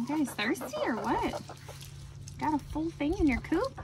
You guys thirsty or what? Got a full thing in your coop?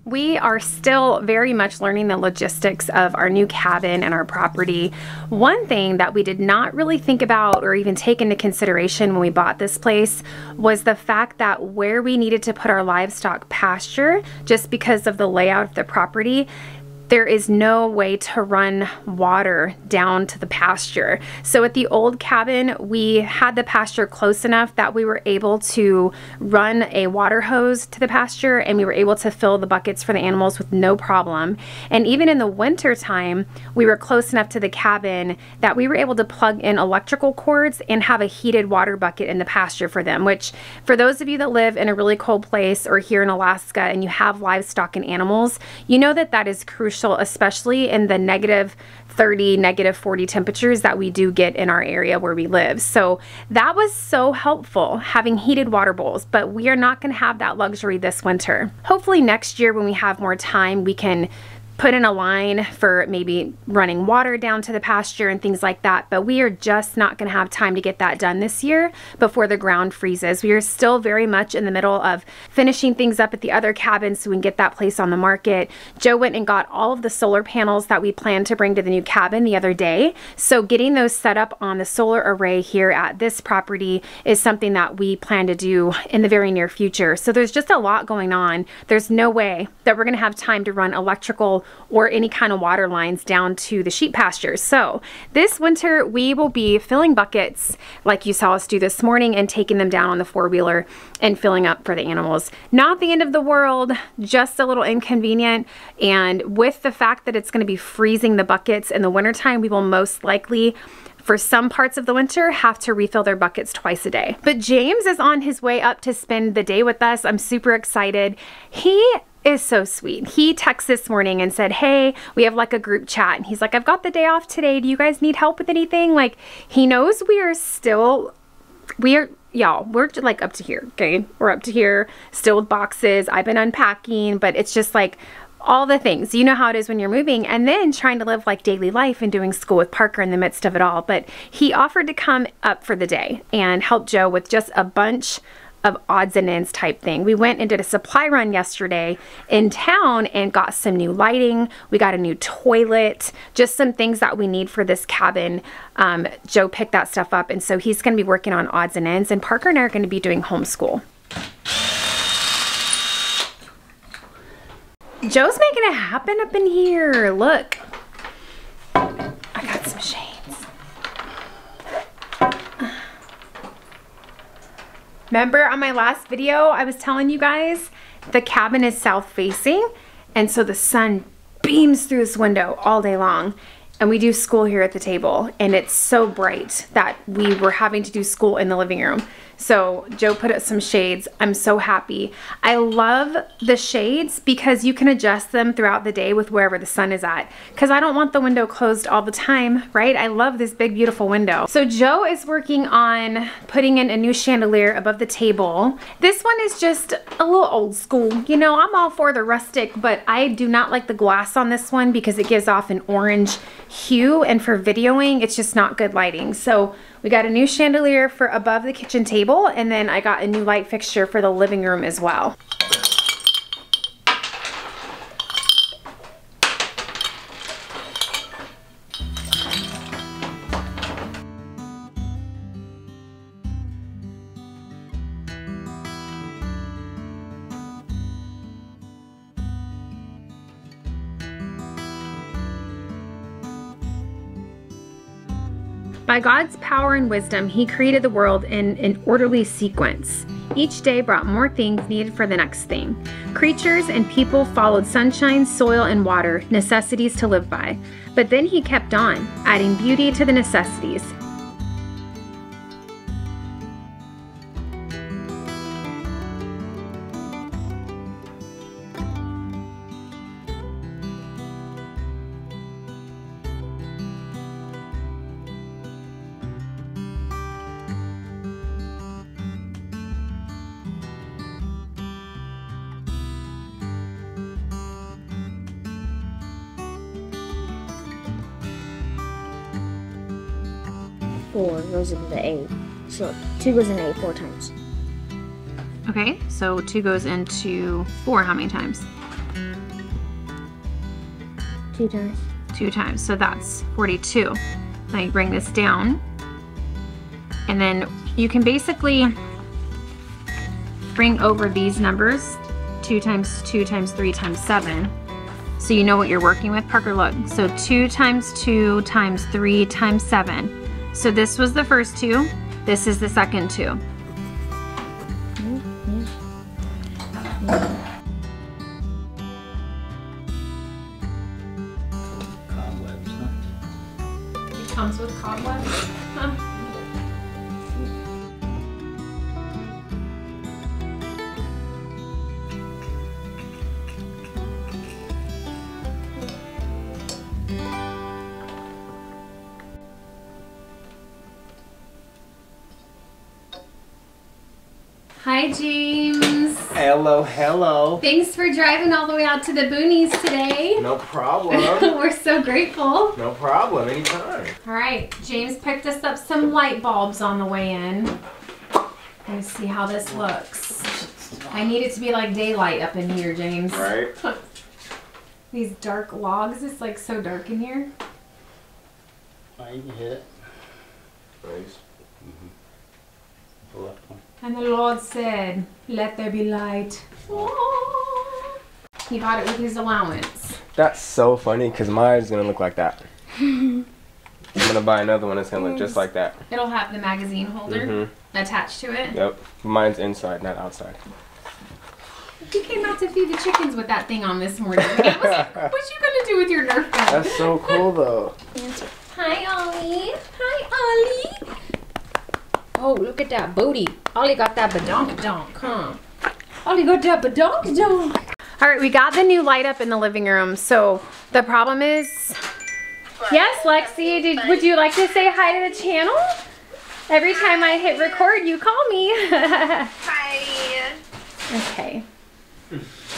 We are still very much learning the logistics of our new cabin and our property. One thing that we did not really think about or even take into consideration when we bought this place was the fact that where we needed to put our livestock pasture, just because of the layout of the property, there is no way to run water down to the pasture. So at the old cabin, we had the pasture close enough that we were able to run a water hose to the pasture, and we were able to fill the buckets for the animals with no problem. And even in the winter time, we were close enough to the cabin that we were able to plug in electrical cords and have a heated water bucket in the pasture for them, which for those of you that live in a really cold place or here in Alaska and you have livestock and animals, you know that that is crucial, especially in the -30, -40 temperatures that we do get in our area where we live. So that was so helpful, having heated water bowls, but we are not going to have that luxury this winter. Hopefully next year when we have more time, we can put in a line for maybe running water down to the pasture and things like that, but we are just not going to have time to get that done this year before the ground freezes. We are still very much in the middle of finishing things up at the other cabin so we can get that place on the market. Joe went and got all of the solar panels that we plan to bring to the new cabin the other day, so getting those set up on the solar array here at this property is something that we plan to do in the very near future. So there's just a lot going on. There's no way that we're going to have time to run electrical or any kind of water lines down to the sheep pastures. So this winter we will be filling buckets like you saw us do this morning and taking them down on the four-wheeler and filling up for the animals. Not the end of the world, just a little inconvenient, and with the fact that it's going to be freezing the buckets in the wintertime, we will most likely for some parts of the winter have to refill their buckets twice a day. But James is on his way up to spend the day with us. I'm super excited. He is so sweet. He texted this morning and said, hey, we have like a group chat, and he's like, I've got the day off today. Do you guys need help with anything? Like, he knows y'all, we're like up to here, okay? We're up to here, still with boxes. I've been unpacking, but it's just like all the things. You know how it is when you're moving and then trying to live like daily life and doing school with Parker in the midst of it all. But he offered to come up for the day and help Joe with just a bunch of odds and ends type thing. We went and did a supply run yesterday in town and got some new lighting. We got a new toilet, just some things that we need for this cabin. Joe picked that stuff up, and so he's going to be working on odds and ends, and Parker and I are going to be doing homeschool. Joe's making it happen up in here. Look, I got some shades. Remember on my last video, I was telling you guys The cabin is south facing, and so the sun beams through this window all day long. And we do school here at the table, and it's so bright that we were having to do school in the living room. So Joe put up some shades. I'm so happy. I love the shades because you can adjust them throughout the day with wherever the sun is at, because I don't want the window closed all the time, right? I love this big, beautiful window. So Joe is working on putting in a new chandelier above the table. This one is just a little old school. You know, I'm all for the rustic, but I do not like the glass on this one because it gives off an orange hue, and for videoing, it's just not good lighting. So we got a new chandelier for above the kitchen table, and then I got a new light fixture for the living room as well. By God's power and wisdom, He created the world in an orderly sequence. Each day brought more things needed for the next thing. Creatures and people followed sunshine, soil, and water, necessities to live by. But then He kept on, adding beauty to the necessities. Four goes into 8. So 2 goes into 8 4 times. Okay, so 2 goes into 4 how many times? 2 times. 2 times, so that's 42. Now you bring this down, and then you can basically bring over these numbers, 2 times 2 times 3 times 7, so you know what you're working with. Parker, look, so 2 times 2 times 3 times 7. So this was the first 2, this is the second 2. Cobwebs, huh? It comes with cobwebs? Huh? Hi, James. Hello, hello. Thanks for driving all the way out to the boonies today. No problem. We're so grateful. No problem, anytime. All right, James picked us up some light bulbs on the way in. Let's see how this looks. I need it to be like daylight up in here, James. Right. These dark logs, it's like so dark in here. Oh, you can hit it. Nice. The left one. And the Lord said, let there be light. Oh. He bought it with his allowance. That's so funny because mine's gonna look like that. I'm gonna buy another one that's gonna look just like that. It'll have the magazine holder attached to it. Yep. Mine's inside, not outside. You came out to feed the chickens with that thing on this morning. What you gonna do with your Nerf gun? That's so cool though. Hi, Ollie. Hi, Ollie. Oh, look at that booty. Ollie got that badonk-donk, huh? Ollie got that badonk-donk. All right, we got the new light up in the living room. So the problem is... Yes, Lexi, would you like to say hi to the channel? Every time I hit record, you call me. Hi. Okay.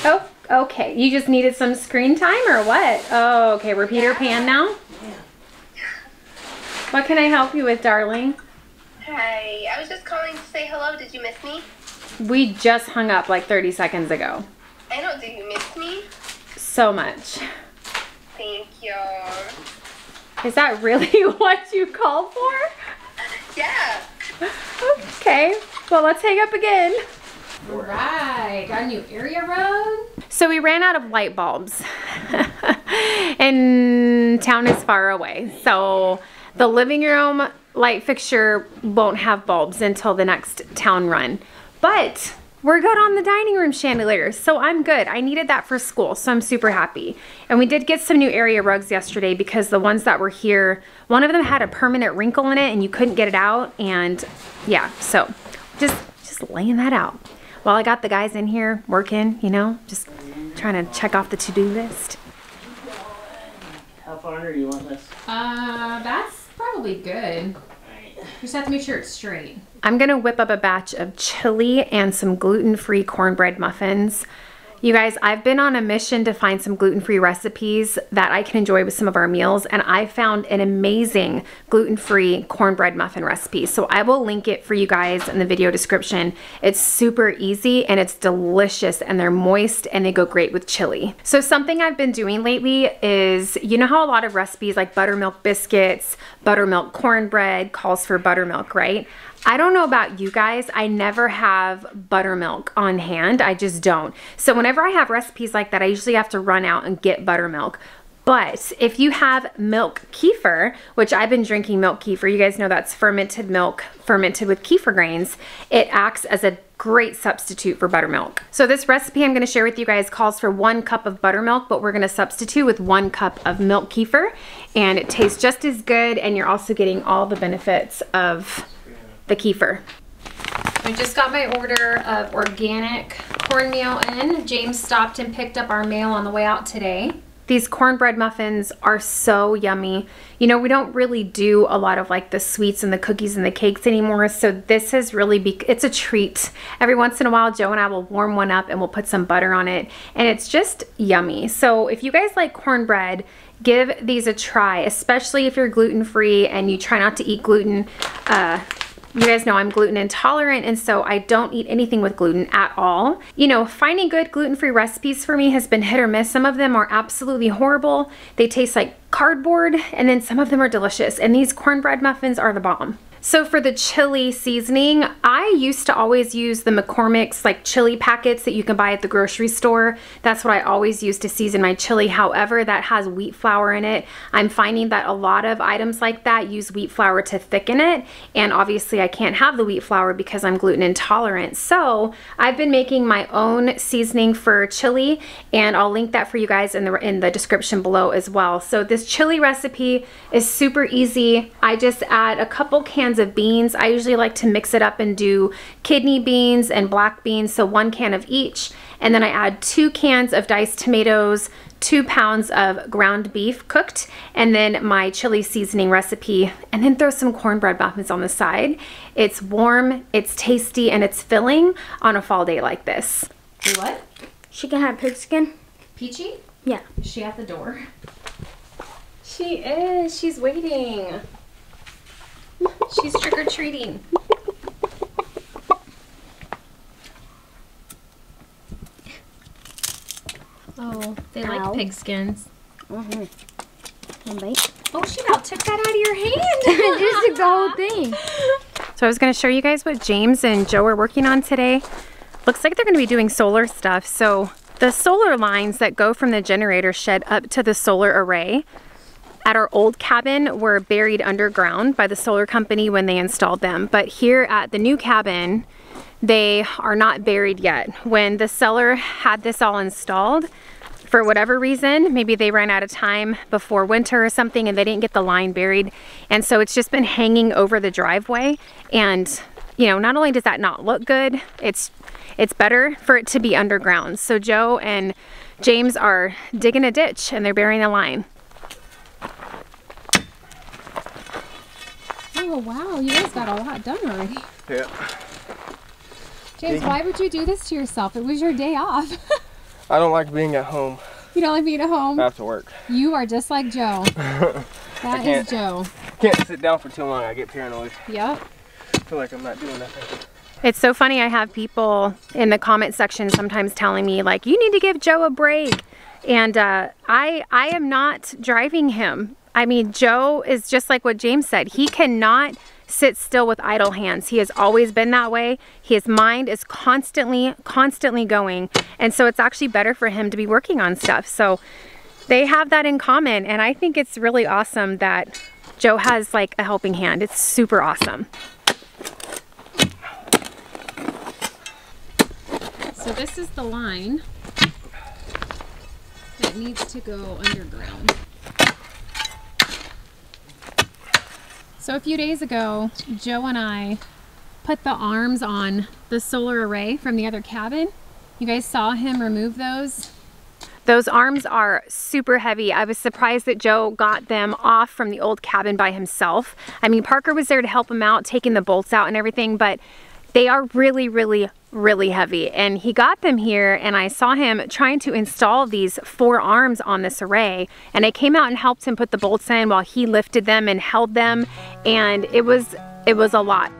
Oh, okay. You just needed some screen time or what? Oh, okay. We're Peter Pan now? Yeah. What can I help you with, darling? Hi. I was just calling to say hello. Did you miss me? We just hung up like 30 seconds ago. I know. Did you miss me? So much. Thank you. Is that really what you called for? Yeah. Okay. Well, let's hang up again. All right. Got a new area road. So we ran out of light bulbs. And town is far away. So the living room light fixture won't have bulbs until the next town run. But we're good on the dining room chandeliers, so I'm good. I needed that for school, so I'm super happy. And we did get some new area rugs yesterday because the ones that were here, one of them had a permanent wrinkle in it and you couldn't get it out. And yeah, so just laying that out. While I got the guys in here working, you know, just trying to check off the to-do list. How far under do you want this? That's probably good. Just have to make sure it's straight. I'm gonna whip up a batch of chili and some gluten-free cornbread muffins. You guys, I've been on a mission to find some gluten-free recipes that I can enjoy with some of our meals, and I found an amazing gluten-free cornbread muffin recipe. So I will link it for you guys in the video description. It's super easy and it's delicious, and they're moist and they go great with chili. So something I've been doing lately is, you know how a lot of recipes like buttermilk biscuits, buttermilk cornbread calls for buttermilk, right? I don't know about you guys, I never have buttermilk on hand. I just don't. So whenever I have recipes like that, I usually have to run out and get buttermilk. But if you have milk kefir, which I've been drinking milk kefir, you guys know that's fermented milk fermented with kefir grains, it acts as a great substitute for buttermilk. So this recipe I'm going to share with you guys calls for 1 cup of buttermilk, but we're going to substitute with 1 cup of milk kefir, and it tastes just as good, and you're also getting all the benefits of the kefir. I just got my order of organic cornmeal in. James stopped and picked up our mail on the way out today. These cornbread muffins are so yummy. You know, we don't really do a lot of like the sweets and the cookies and the cakes anymore, so this has really it's a treat. Every once in a while, Joe and I will warm one up and we'll put some butter on it, and it's just yummy. So if you guys like cornbread, give these a try, especially if you're gluten-free and you try not to eat gluten. You guys know I'm gluten intolerant, and so I don't eat anything with gluten at all. You know, finding good gluten-free recipes for me has been hit or miss. Some of them are absolutely horrible. They taste like cardboard, and then some of them are delicious, and these cornbread muffins are the bomb. So for the chili seasoning, I used to always use the McCormick's like chili packets that you can buy at the grocery store. That's what I always use to season my chili. However, that has wheat flour in it. I'm finding that a lot of items like that use wheat flour to thicken it, and obviously I can't have the wheat flour because I'm gluten intolerant. So I've been making my own seasoning for chili, and I'll link that for you guys in the description below as well. So this chili recipe is super easy. I just add a couple cans of beans. I usually like to mix it up and do kidney beans and black beans, so 1 can of each. And then I add 2 cans of diced tomatoes, 2 pounds of ground beef cooked, and then my chili seasoning recipe, and then throw some cornbread muffins on the side. It's warm, it's tasty, and it's filling on a fall day like this. What? She can have pigskin. Peachy? Yeah. Is she at the door? She is. She's waiting. She's trick-or-treating. Oh, they like pigskins. Mm-hmm. Bite. Oh, she about took that out of your hand. I just took the whole thing. So I was going to show you guys what James and Joe are working on today. Looks like they're going to be doing solar stuff. So the solar lines that go from the generator shed up to the solar array at our old cabin were buried underground by the solar company when they installed them. But here at the new cabin, they are not buried yet. When the seller had this all installed, for whatever reason, maybe they ran out of time before winter or something and they didn't get the line buried. And so it's just been hanging over the driveway. And, you know, not only does that not look good, it's better for it to be underground. So Joe and James are digging a ditch and they're burying the line. Oh wow, you guys got a lot done already. Yeah. James, why would you do this to yourself? It was your day off. I don't like being at home. You don't like being at home? I have to work. You are just like Joe. That is Joe. Can't sit down for too long. I get paranoid. Yep. I feel like I'm not doing nothing. It's so funny. I have people in the comment section sometimes telling me like, you need to give Joe a break. And I am not driving him. I mean, Joe is just like what James said. He cannot sit still with idle hands. He has always been that way. His mind is constantly going. And so it's actually better for him to be working on stuff. So they have that in common. And I think it's really awesome that Joe has like a helping hand. It's super awesome. So this is the line that needs to go underground. So a few days ago, Joe and I put the arms on the solar array from the other cabin. You guys saw him remove those. Those arms are super heavy. I was surprised that Joe got them off from the old cabin by himself. I mean, Parker was there to help him out, taking the bolts out and everything, but they are really, really, really heavy. And he got them here, and I saw him trying to install these 4 arms on this array, and I came out and helped him put the bolts in while he lifted them and held them, and it was a lot.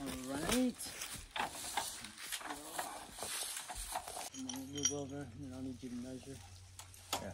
Alright. Move over, and I'll need you to measure. Yeah.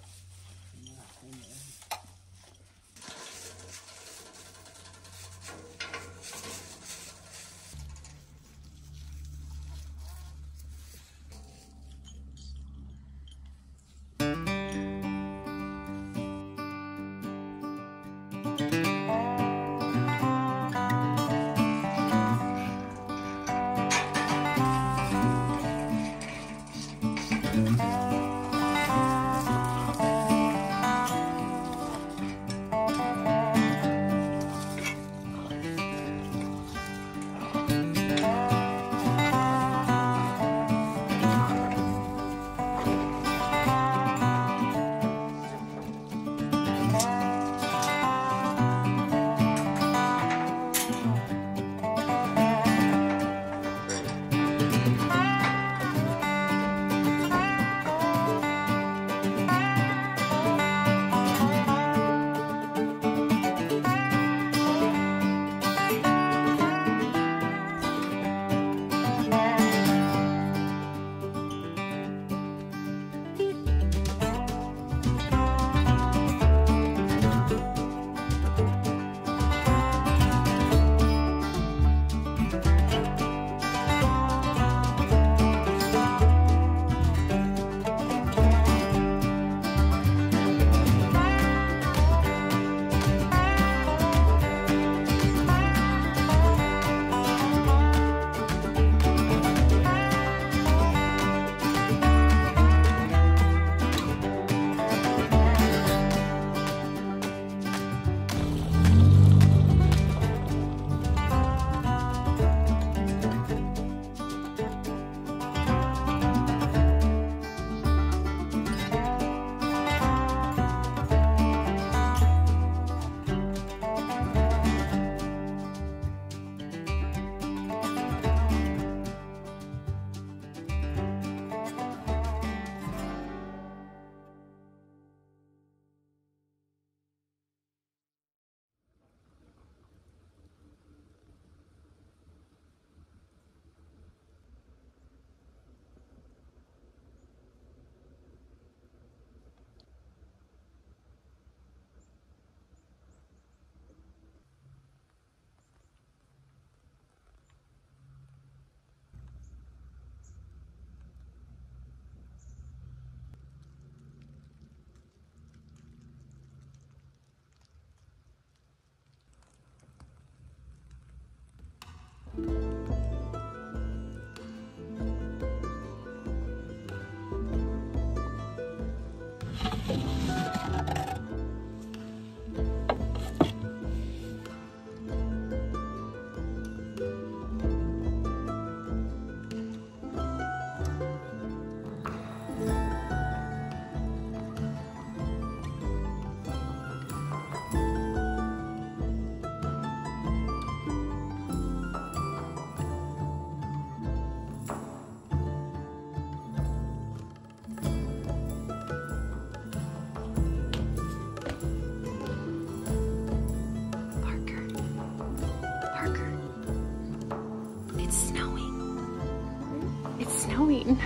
snowing.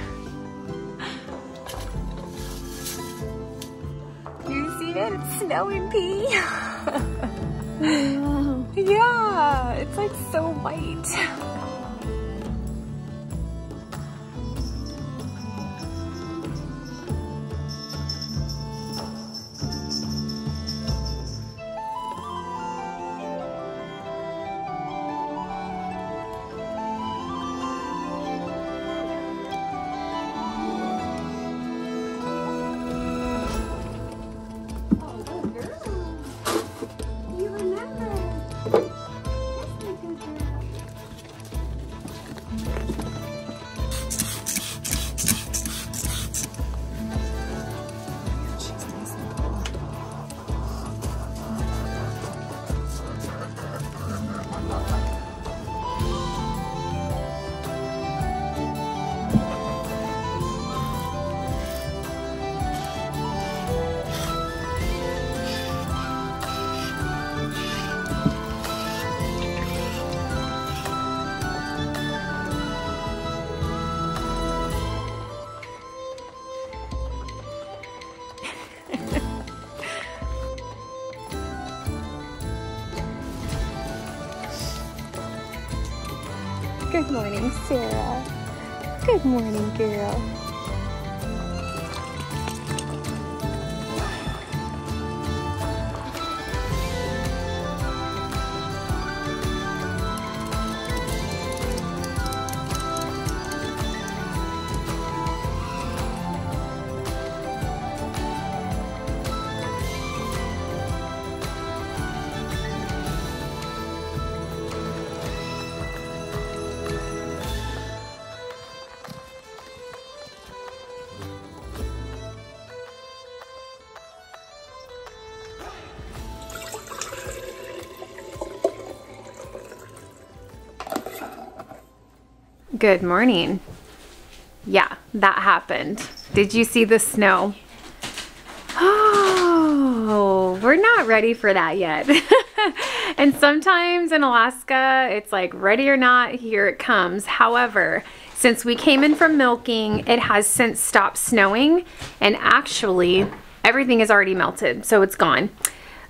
You see it? It's snowing, P. Wow. Yeah, it's like so white. Good morning, Sarah. Good morning, girl. Good morning. Yeah, that happened. Did you see the snow? Oh, we're not ready for that yet. And sometimes in Alaska, it's like ready or not, here it comes. However, since we came in from milking, it has since stopped snowing, and actually everything is already melted, so it's gone.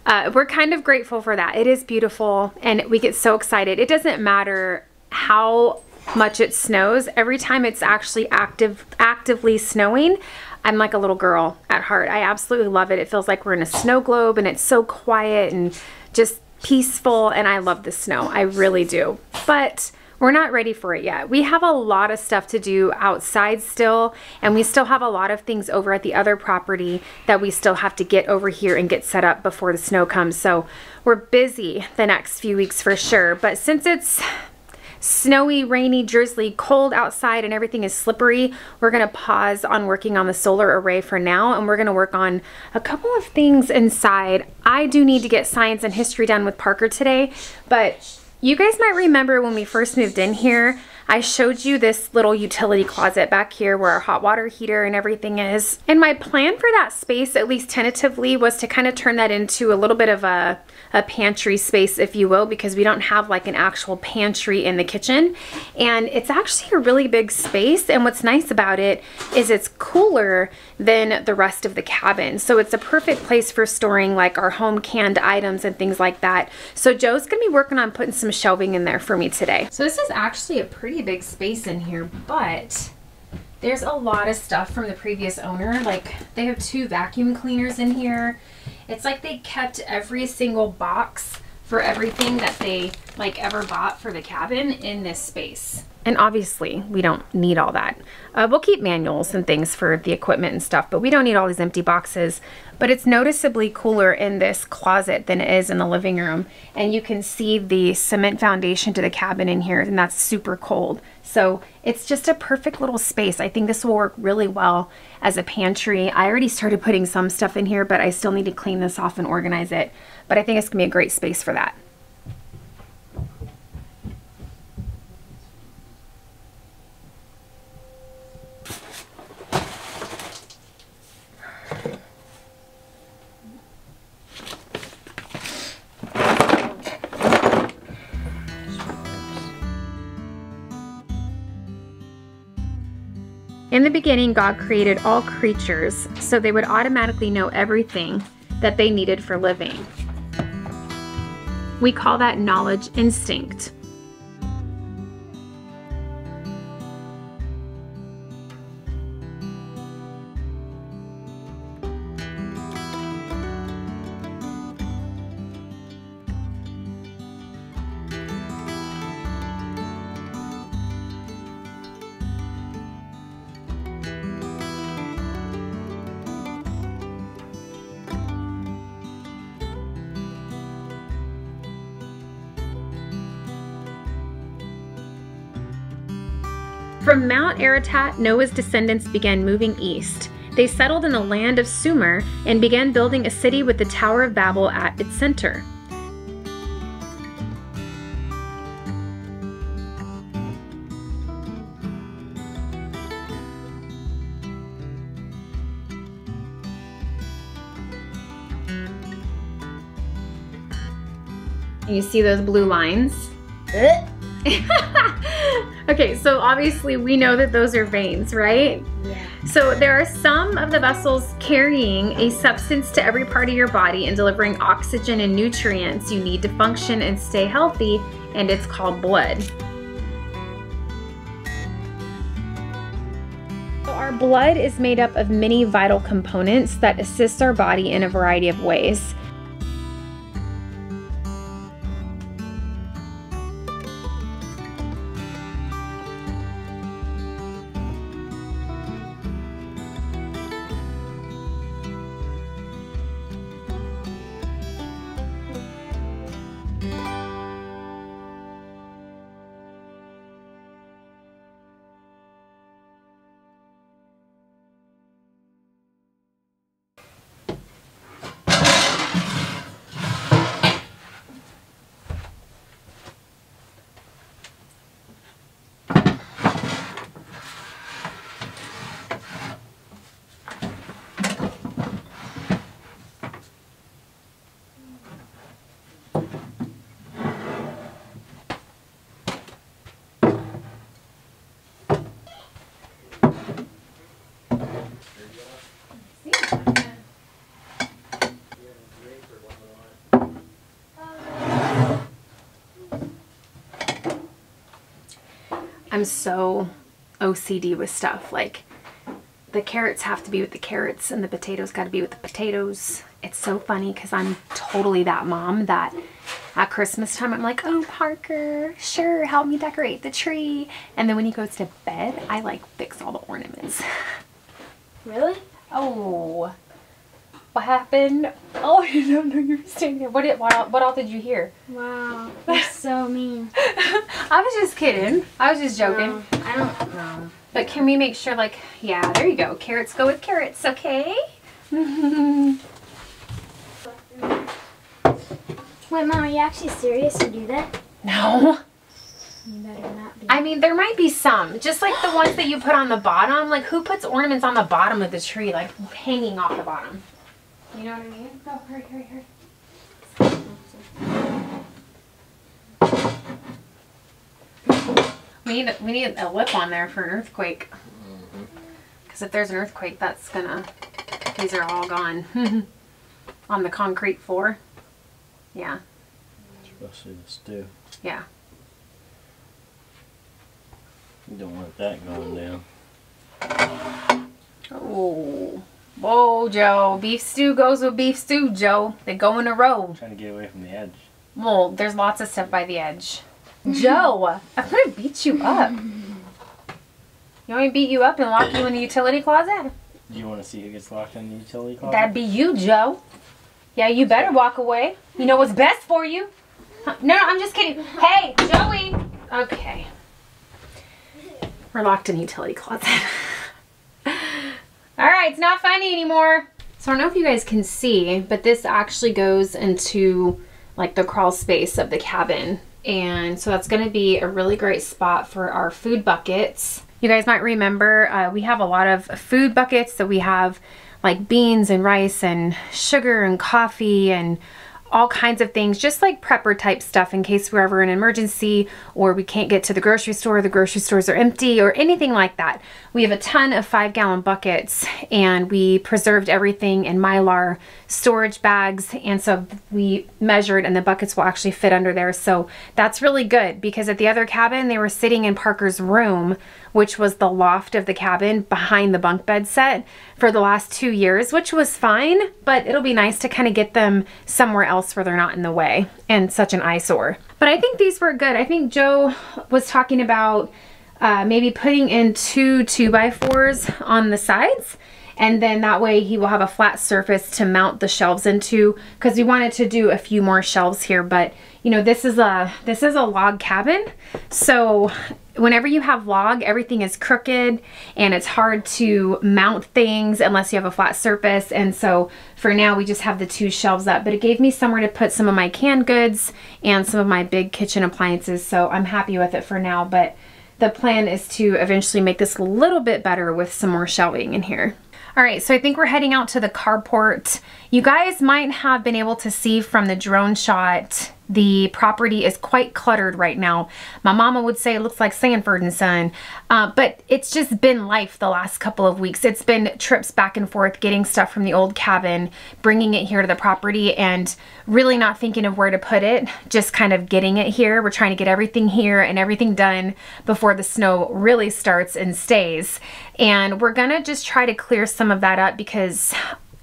We're kind of grateful for that. It is beautiful and we get so excited. It doesn't matter how much it snows. Every time it's actually actively snowing, I'm like a little girl at heart. I absolutely love it. It feels like we're in a snow globe and it's so quiet and just peaceful, and I love the snow. I really do. But we're not ready for it yet. We have a lot of stuff to do outside still, and we still have a lot of things over at the other property that we still have to get over here and get set up before the snow comes. So we're busy the next few weeks for sure. But since it's snowy, rainy, drizzly, cold outside and everything is slippery, we're gonna pause on working on the solar array for now, and we're gonna work on a couple of things inside. I do need to get science and history done with Parker today, but you guys might remember when we first moved in here, I showed you this little utility closet back here where our hot water heater and everything is. And my plan for that space, at least tentatively, was to kind of turn that into a little bit of a pantry space, if you will, because we don't have like an actual pantry in the kitchen. And it's actually a really big space, and what's nice about it is it's cooler than the rest of the cabin. So it's a perfect place for storing like our home canned items and things like that. So Joe's gonna be working on putting some shelving in there for me today. So this is actually a pretty big space in here, but there's a lot of stuff from the previous owner. Like they have 2 vacuum cleaners in here. It's like they kept every single box for everything that they like ever bought for the cabin in this space. And obviously we don't need all that. We'll keep manuals and things for the equipment and stuff, but we don't need all these empty boxes. But it's noticeably cooler in this closet than it is in the living room. And you can see the cement foundation to the cabin in here, and that's super cold. So it's just a perfect little space. I think this will work really well as a pantry. I already started putting some stuff in here, but I still need to clean this off and organize it. But I think it's gonna be a great space for that. In the beginning, God created all creatures so they would automatically know everything that they needed for living. We call that knowledge instinct. From Mount Ararat, Noah's descendants began moving east. They settled in the land of Sumer and began building a city with the Tower of Babel at its center. You see those blue lines? Okay, so obviously we know that those are veins, right? Yeah. So there are some of the vessels carrying a substance to every part of your body and delivering oxygen and nutrients you need to function and stay healthy, and it's called blood. So our blood is made up of many vital components that assist our body in a variety of ways. I'm so OCD with stuff. Like, the carrots have to be with the carrots and the potatoes got to be with the potatoes. It's so funny because I'm totally that mom that at Christmas time I'm like, oh, Parker, sure, help me decorate the tree. And then when he goes to bed, I like fix all the ornaments. Really? Oh, what happened? Oh, I don't know, you were standing there. What all did you hear? Wow, that's so mean. I was just kidding. I was just joking. No, I don't know. But can we make sure, like, yeah, there you go. Carrots go with carrots, okay? Wait, Mom, are you actually serious to do that? No. You better not be. I mean, there might be some. Just like the ones that you put on the bottom. Like, who puts ornaments on the bottom of the tree, like, hanging off the bottom? You know what I mean? Go, hurry, hurry, hurry. We need a lip on there for an earthquake. Because if there's an earthquake, that's gonna... These are all gone. On the concrete floor. Yeah. Especially the stew. Yeah. You don't want that going down. Oh. Whoa, Joe. Beef stew goes with beef stew, Joe. They go in a row. I'm trying to get away from the edge. Well, there's lots of stuff by the edge. Joe, I'm gonna beat you up. You want me to beat you up and lock you in the utility closet? Do you want to see who gets locked in the utility closet? That'd be you, Joe. Yeah, you better walk away. You know what's best for you. Huh? No, I'm just kidding. Hey, Joey. Okay. We're locked in the utility closet. All right, it's not funny anymore. So I don't know if you guys can see, but this actually goes into like the crawl space of the cabin. And so that's gonna be a really great spot for our food buckets. You guys might remember we have a lot of food buckets that we have like beans and rice and sugar and coffee and all kinds of things, just like prepper type stuff in case we're ever in an emergency or we can't get to the grocery stores are empty or anything like that. We have a ton of 5-gallon buckets, and we preserved everything in Mylar storage bags, and so we measured and the buckets will actually fit under there. So that's really good, because at the other cabin they were sitting in Parker's room, which was the loft of the cabin behind the bunk bed set, for the last 2 years, which was fine, but it'll be nice to kind of get them somewhere else where they're not in the way and such an eyesore. But I think these were good. I think Joe was talking about maybe putting in 2 2x4s on the sides, and then that way he will have a flat surface to mount the shelves into, because we wanted to do a few more shelves here. But you know, this is a log cabin, so whenever you have log, everything is crooked and it's hard to mount things unless you have a flat surface. And so for now we just have the 2 shelves up, but it gave me somewhere to put some of my canned goods and some of my big kitchen appliances, so I'm happy with it for now. But the plan is to eventually make this a little bit better with some more shelving in here. All right, so I think we're heading out to the carport. You guys might have been able to see from the drone shot, the property is quite cluttered right now. My mama would say it looks like Sanford and Son, but it's just been life the last couple of weeks. It's been trips back and forth, getting stuff from the old cabin, bringing it here to the property, and really not thinking of where to put it, just kind of getting it here. We're trying to get everything here and everything done before the snow really starts and stays. And we're gonna just try to clear some of that up, because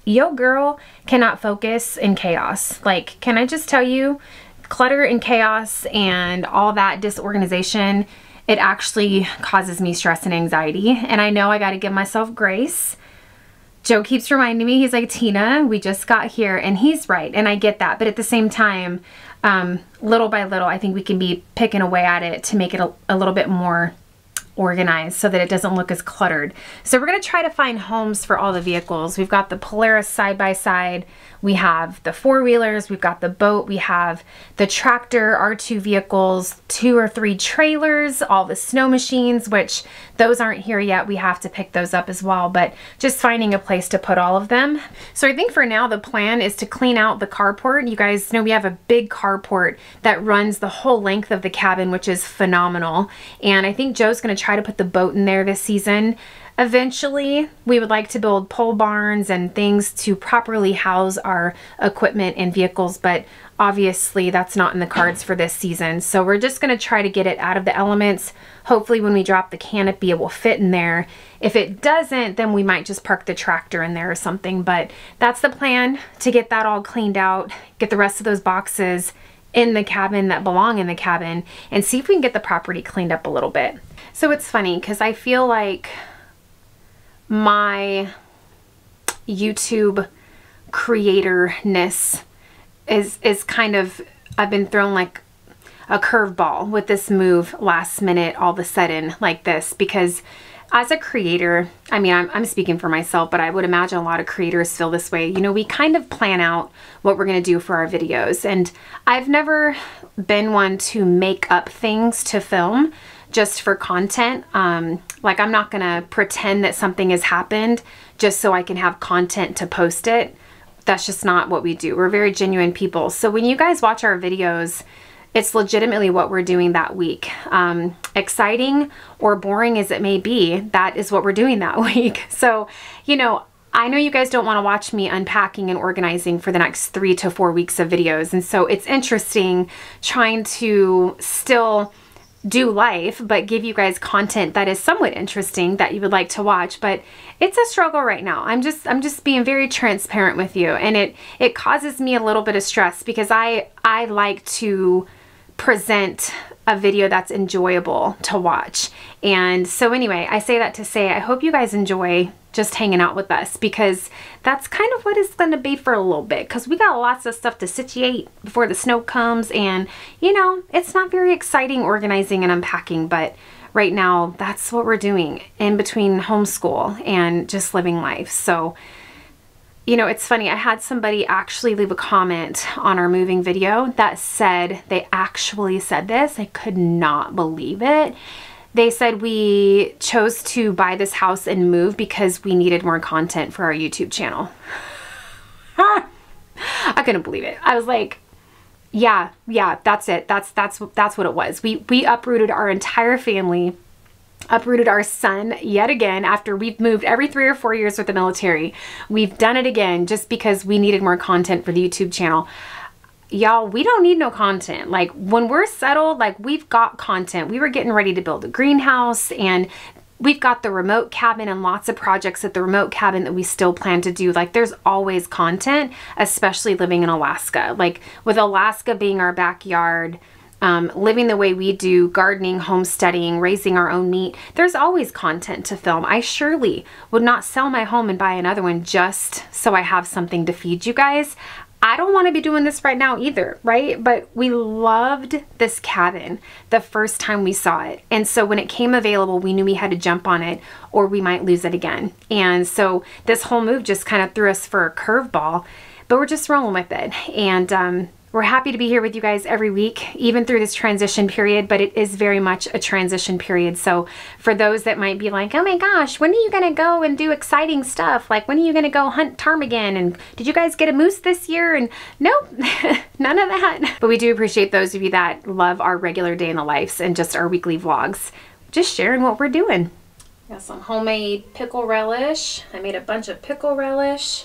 yo girl cannot focus in chaos. Like, can I just tell you, clutter and chaos and all that disorganization, it actually causes me stress and anxiety. And I know I got to give myself grace. Joe keeps reminding me, he's like, Tina, we just got here, and he's right, and I get that. But at the same time, little by little, I think we can be picking away at it to make it a little bit more organized so that it doesn't look as cluttered. So we're going to try to find homes for all the vehicles. We've got the Polaris side by side, we have the 4-wheelers, we've got the boat, we have the tractor, our 2 vehicles, 2 or 3 trailers, all the snow machines, which those aren't here yet. We have to pick those up as well, but just finding a place to put all of them. So I think for now the plan is to clean out the carport. You guys know we have a big carport that runs the whole length of the cabin, which is phenomenal. And I think Joe's going to try to put the boat in there this season. Eventually, we would like to build pole barns and things to properly house our equipment and vehicles, but obviously that's not in the cards for this season. So we're just going to try to get it out of the elements. Hopefully when we drop the canopy, it will fit in there. If it doesn't, then we might just park the tractor in there or something. But that's the plan, to get that all cleaned out, get the rest of those boxes in the cabin that belong in the cabin, and see if we can get the property cleaned up a little bit. So it's funny because I feel like my YouTube creatorness is kind of, I've been thrown like a curveball with this move last minute all of a sudden like this, because as a creator, I mean, I'm speaking for myself, but I would imagine a lot of creators feel this way. You know, we kind of plan out what we're going to do for our videos, and I've never been one to make up things to film just for content. Like, I'm not gonna pretend that something has happened just so I can have content to post it. That's just not what we do. We're very genuine people. So when you guys watch our videos, it's legitimately what we're doing that week. Exciting or boring as it may be, that is what we're doing that week. So, you know, I know you guys don't want to watch me unpacking and organizing for the next 3 to 4 weeks of videos. And so it's interesting trying to still do life, but give you guys content that is somewhat interesting that you would like to watch. But it's a struggle right now. I'm just being very transparent with you, and it causes me a little bit of stress, because I like to present a video that's enjoyable to watch. And so anyway, I say that to say I hope you guys enjoy just hanging out with us, because that's kind of what it's going to be for a little bit, because we got lots of stuff to situate before the snow comes, and you know, it's not very exciting organizing and unpacking, but right now that's what we're doing in between homeschool and just living life. So, you know, it's funny, I had somebody actually leave a comment on our moving video that said, they actually said this, I could not believe it. They said we chose to buy this house and move because we needed more content for our YouTube channel. I couldn't believe it. I was like, yeah, that's it. That's what it was. We uprooted our entire family, uprooted our son yet again after we've moved every 3 or 4 years with the military. We've done it again just because we needed more content for the YouTube channel. Y'all, we don't need no content. Like, when we're settled, like, we've got content. We were getting ready to build a greenhouse, and we've got the remote cabin and lots of projects at the remote cabin that we still plan to do. Like, there's always content, especially living in Alaska. Like, with Alaska being our backyard, living the way we do, gardening, homesteading, raising our own meat, there's always content to film. I surely would not sell my home and buy another one just so I have something to feed you guys. I don't want to be doing this right now either, right? But we loved this cabin the first time we saw it. And so when it came available, we knew we had to jump on it or we might lose it again. And so this whole move just kind of threw us for a curveball, but we're just rolling with it. And we're happy to be here with you guys every week, even through this transition period, but it is very much a transition period. So for those that might be like, oh my gosh, when are you gonna go and do exciting stuff? Like, when are you gonna go hunt ptarmigan? And did you guys get a moose this year? And nope, none of that. But we do appreciate those of you that love our regular day in the lives and just our weekly vlogs, just sharing what we're doing. Got some homemade pickle relish. I made a bunch of pickle relish.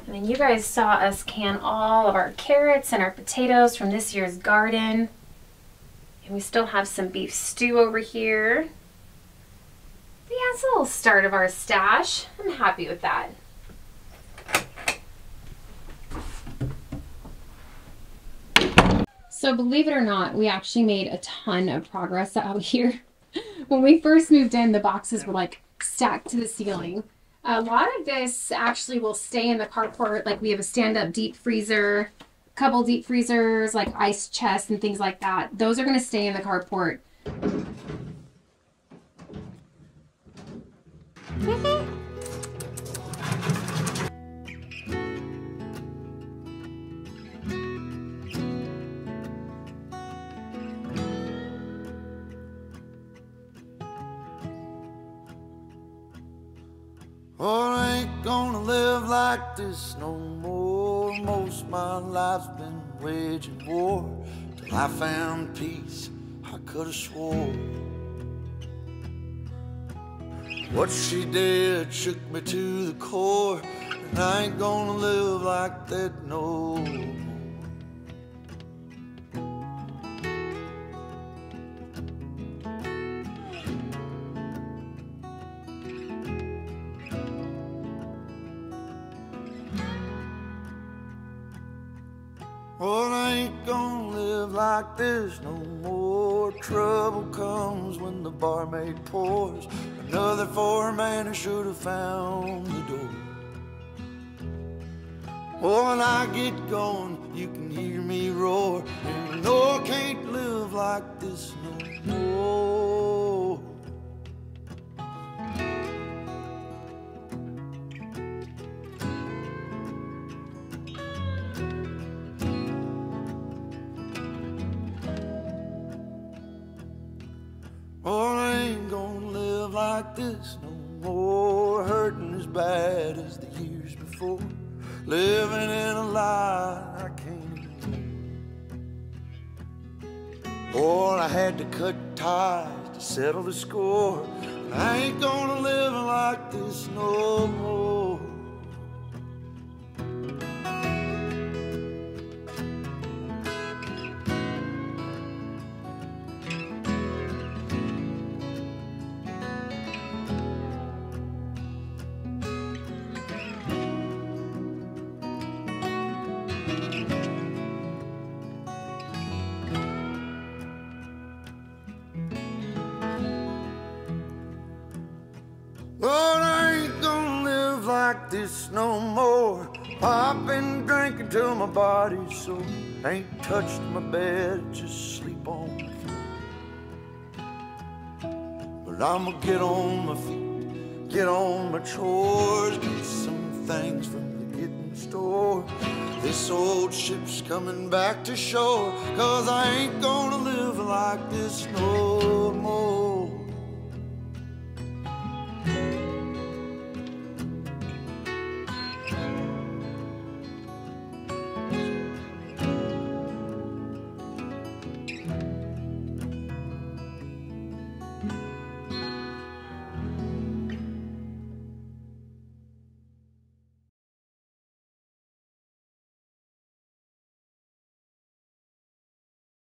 And then you guys saw us can all of our carrots and our potatoes from this year's garden. And we still have some beef stew over here. But yeah, it's a little start of our stash. I'm happy with that. So believe it or not, we actually made a ton of progress out here. When we first moved in, the boxes were like stacked to the ceiling. A lot of this actually will stay in the carport. Like, we have a stand-up deep freezer, a couple deep freezers, like ice chests and things like that. Those are going to stay in the carport. Oh, I ain't gonna live like this no more. Most of my life's been waging war till I found peace. I could've swore what she did shook me to the core, and I ain't gonna live like that no more. Well, I ain't gonna live like this no more. Trouble comes when the barmaid pours another for a man who should have found the door. Oh, when I get going, you can hear me roar, and I know I can't live like this no more. Oh, I ain't gonna live like this no more. Hurting as bad as the years before. Living in a lie I can't ignore. Oh, I had to cut ties to settle the score. And I ain't gonna live like this no more. Lord, I ain't gonna live like this no more. I've been drinking till my body's sore. Ain't touched my bed, just sleep on the floor. But I'ma get on my feet, get on my chores, get some things from the getting store. This old ship's coming back to shore, 'cause I ain't gonna live like this no more.